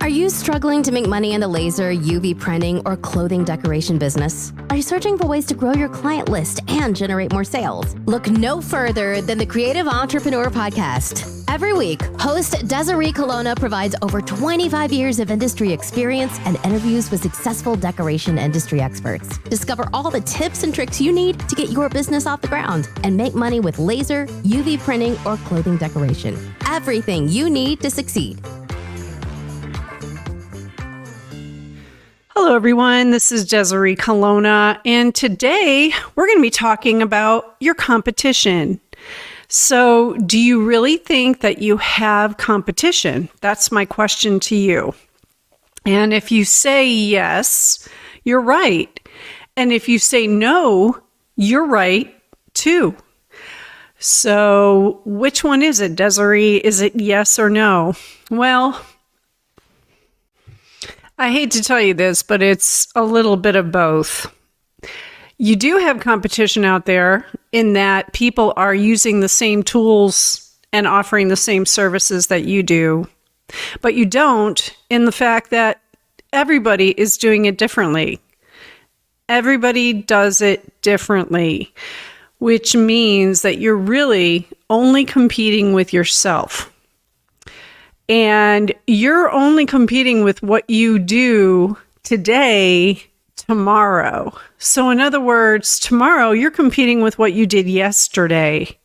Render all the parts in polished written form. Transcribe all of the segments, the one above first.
Are you struggling to make money in the laser, UV printing, or clothing decoration business? Are you searching for ways to grow your client list and generate more sales? Look no further than the Creative Entrepreneur Podcast. Every week, host Desiree Colonna provides over 25 years of industry experience and interviews with successful decoration industry experts. Discover all the tips and tricks you need to get your business off the ground and make money with laser, UV printing, or clothing decoration. Everything you need to succeed. Hello, everyone. This is Desiree Colonna, and today we're going to be talking about your competition. So, do you really think that you have competition? That's my question to you. And if you say yes, you're right. And if you say no, you're right too. So, which one is it, Desiree? Is it yes or no? Well, I hate to tell you this, but it's a little bit of both. You do have competition out there in that people are using the same tools and offering the same services that you do, but you don't in the fact that everybody is doing it differently. Everybody does it differently, which means that you're really only competing with yourself. And you're only competing with what you do today, tomorrow. So in other words, tomorrow you're competing with what you did yesterday.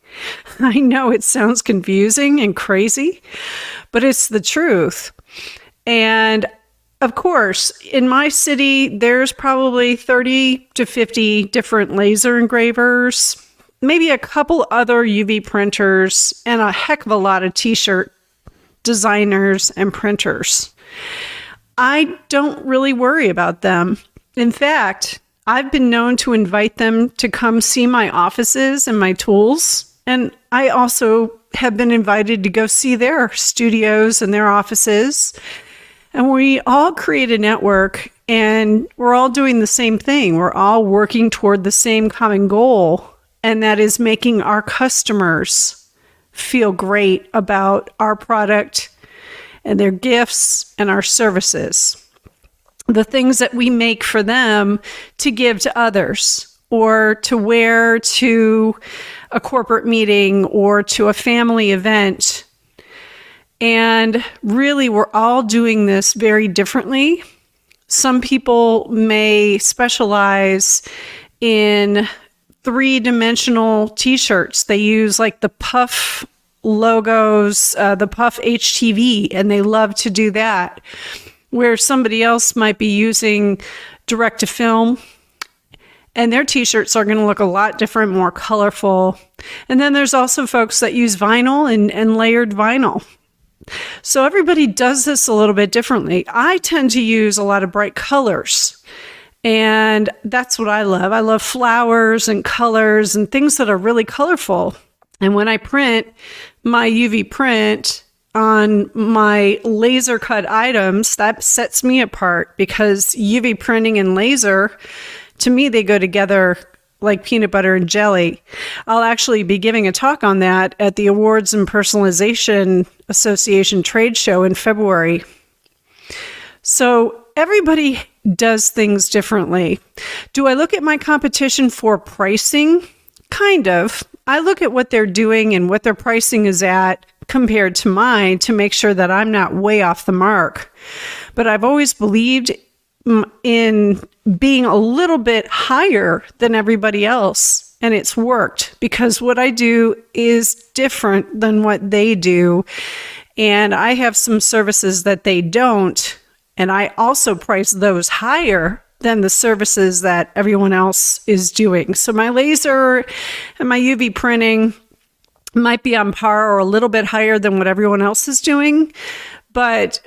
I know it sounds confusing and crazy, but it's the truth. And of course, in my city, there's probably 30 to 50 different laser engravers, maybe a couple other UV printers, and a heck of a lot of t-shirt designers and printers. I don't really worry about them. In fact, I've been known to invite them to come see my offices and my tools. And I also have been invited to go see their studios and their offices. And we all create a network and we're all doing the same thing. We're all working toward the same common goal. And that is making our customers feel great about our product and their gifts and our services. The things that we make for them to give to others or to wear to a corporate meeting or to a family event. And really, we're all doing this very differently. Some people may specialize in three-dimensional t-shirts. They use like the Puff logos, the Puff HTV, and they love to do that. Where somebody else might be using direct-to-film, and their t-shirts are going to look a lot different, more colorful. And then there's also folks that use vinyl and layered vinyl. So everybody does this a little bit differently. I tend to use a lot of bright colors. And that's what I love. I love flowers and colors and things that are really colorful. And when I print my UV print on my laser cut items, that sets me apart because UV printing and laser, to me, they go together like peanut butter and jelly. I'll actually be giving a talk on that at the Awards and Personalization Association trade show in February. So everybody does things differently. Do I look at my competition for pricing? Kind of. I look at what they're doing and what their pricing is at compared to mine to make sure that I'm not way off the mark. But I've always believed in being a little bit higher than everybody else. And it's worked because what I do is different than what they do. And I have some services that they don't. And I also price those higher than the services that everyone else is doing. So my laser and my UV printing might be on par or a little bit higher than what everyone else is doing. But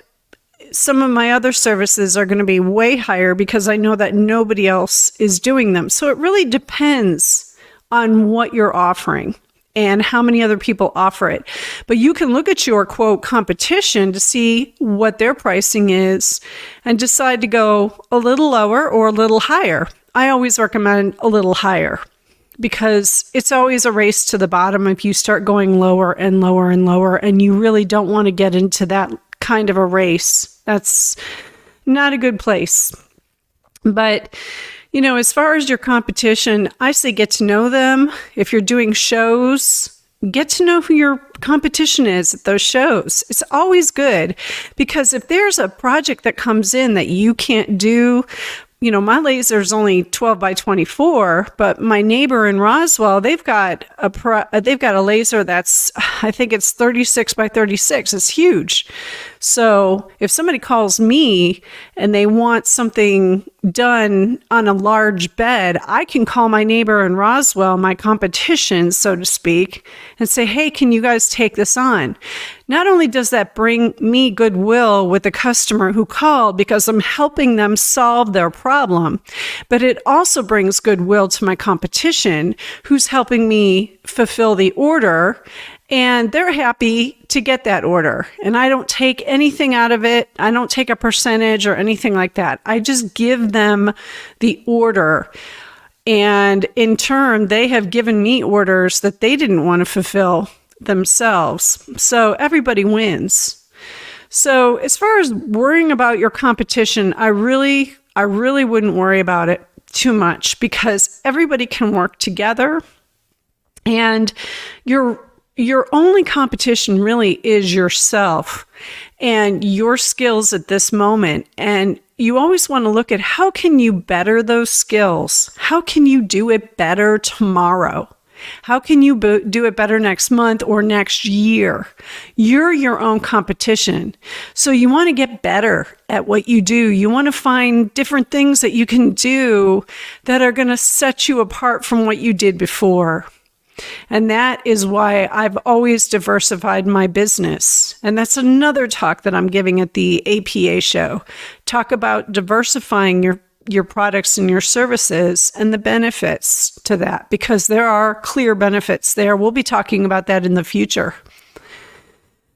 some of my other services are going to be way higher because I know that nobody else is doing them. So it really depends on what you're offering and how many other people offer it. But you can look at your, quote, competition to see what their pricing is and decide to go a little lower or a little higher. I always recommend a little higher because it's always a race to the bottom if you start going lower and lower and lower, and you really don't want to get into that kind of a race. That's not a good place. But, as far as your competition, I say get to know them. If you're doing shows, get to know who your competition is at those shows. It's always good, because if there's a project that comes in that you can't do, my laser is only 12 by 24, but my neighbor in Roswell, they've got a laser that's, I think it's 36 by 36. It's huge. So if somebody calls me and they want something done on a large bed, I can call my neighbor in Roswell, my competition, so to speak, and say, hey, can you guys take this on? Not only does that bring me goodwill with the customer who called because I'm helping them solve their problem, but it also brings goodwill to my competition who's helping me fulfill the order, and they're happy to get that order. And I don't take anything out of it. I don't take a percentage or anything like that. I just give them the order. And in turn, they have given me orders that they didn't want to fulfill themselves. So everybody wins. So as far as worrying about your competition, I really wouldn't worry about it too much, because everybody can work together, and your only competition really is yourself and your skills at this moment. And you always want to look at how can you better those skills? How can you do it better tomorrow? How can you do it better next month or next year? You're your own competition. So you want to get better at what you do. You want to find different things that you can do that are going to set you apart from what you did before. And that is why I've always diversified my business. And that's another talk that I'm giving at the APA show. Talk about diversifying your products and your services and the benefits to that, because there are clear benefits there. We'll be talking about that in the future.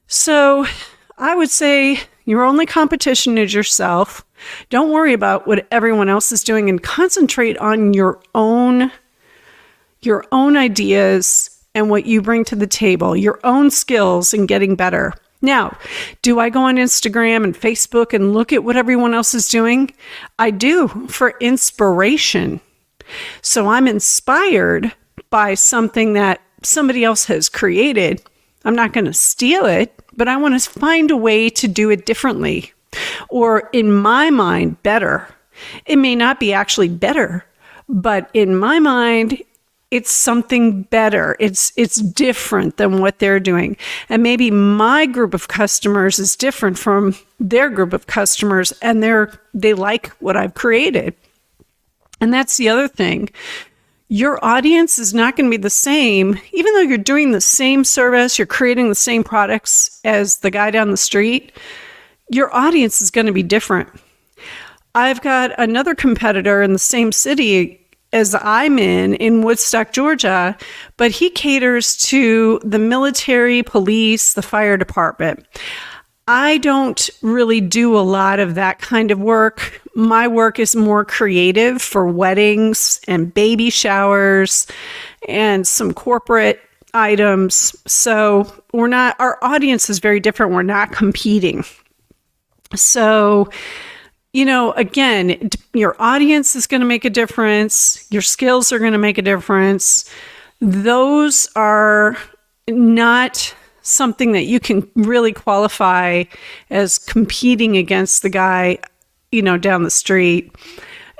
So I would say your only competition is yourself. Don't worry about what everyone else is doing, and concentrate on your own ideas and what you bring to the table, your own skills in getting better. Now, do I go on Instagram and Facebook and look at what everyone else is doing? I do, for inspiration. So I'm inspired by something that somebody else has created. I'm not going to steal it, but I want to find a way to do it differently, or in my mind, better. It may not be actually better, but in my mind, it's something better. It's different than what they're doing. And maybe my group of customers is different from their group of customers, and they like what I've created. And that's the other thing. Your audience is not going to be the same, even though you're doing the same service, you're creating the same products as the guy down the street. Your audience is going to be different. I've got another competitor in the same city as I'm in Woodstock, Georgia, but he caters to the military, police, the fire department. I don't really do a lot of that kind of work. My work is more creative for weddings and baby showers and some corporate items. So our audience is very different. We're not competing. So, again, your audience is going to make a difference. Your skills are going to make a difference. Those are not something that you can really qualify as competing against the guy, down the street.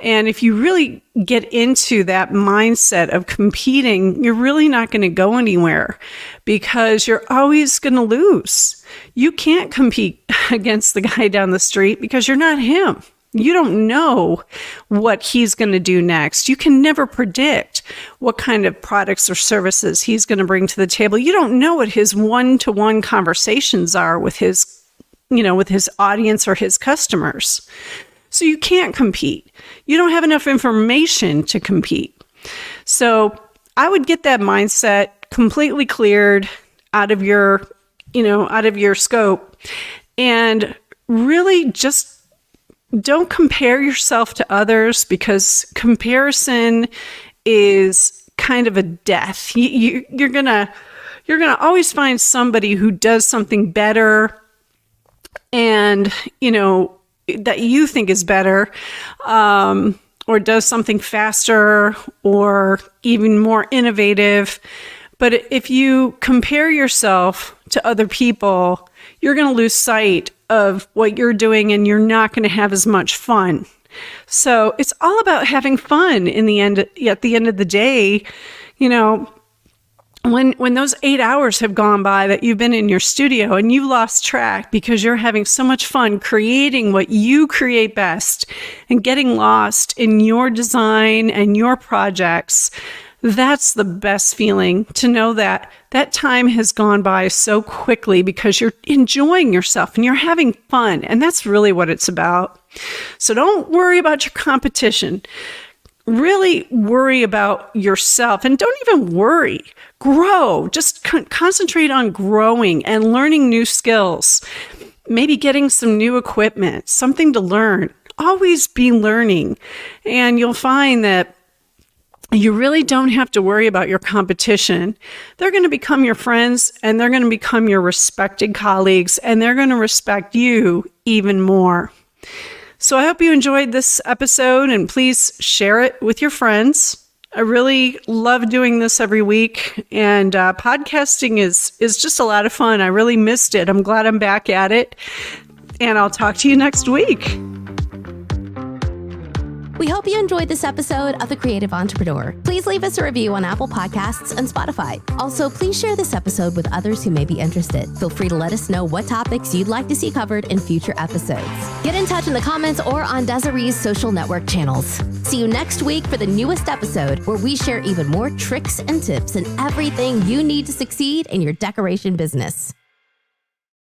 And if you really get into that mindset of competing, you're really not going to go anywhere, because you're always going to lose. You can't compete against the guy down the street because you're not him. You don't know what he's going to do next. You can never predict what kind of products or services he's going to bring to the table. You don't know what his one-to-one conversations are with his audience or his customers. So you can't compete. You don't have enough information to compete. So I would get that mindset completely cleared out of your scope, and really just don't compare yourself to others, because comparison is kind of a death. You're gonna always find somebody who does something better and, that you think is better, or does something faster or even more innovative. But if you compare yourself to other people, you're going to lose sight of what you're doing and you're not going to have as much fun. So it's all about having fun in the end. At the end of the day, when those 8 hours have gone by that you've been in your studio and you lost track because you're having so much fun creating what you create best and getting lost in your design and your projects, that's the best feeling, to know that that time has gone by so quickly because you're enjoying yourself and you're having fun. And that's really what it's about. So don't worry about your competition. Really worry about yourself, and don't even worry. Grow. Just concentrate on growing and learning new skills. Maybe getting some new equipment, something to learn. Always be learning. And you'll find that you really don't have to worry about your competition. They're going to become your friends, and they're going to become your respected colleagues, and they're going to respect you even more. So I hope you enjoyed this episode, and please share it with your friends. I really love doing this every week, and podcasting is just a lot of fun. I really missed it. I'm glad I'm back at it, and I'll talk to you next week. We hope you enjoyed this episode of The Creative Entrepreneur. Please leave us a review on Apple Podcasts and Spotify. Also, please share this episode with others who may be interested. Feel free to let us know what topics you'd like to see covered in future episodes. Get in touch in the comments or on Desiree's social network channels. See you next week for the newest episode, where we share even more tricks and tips and everything you need to succeed in your decoration business.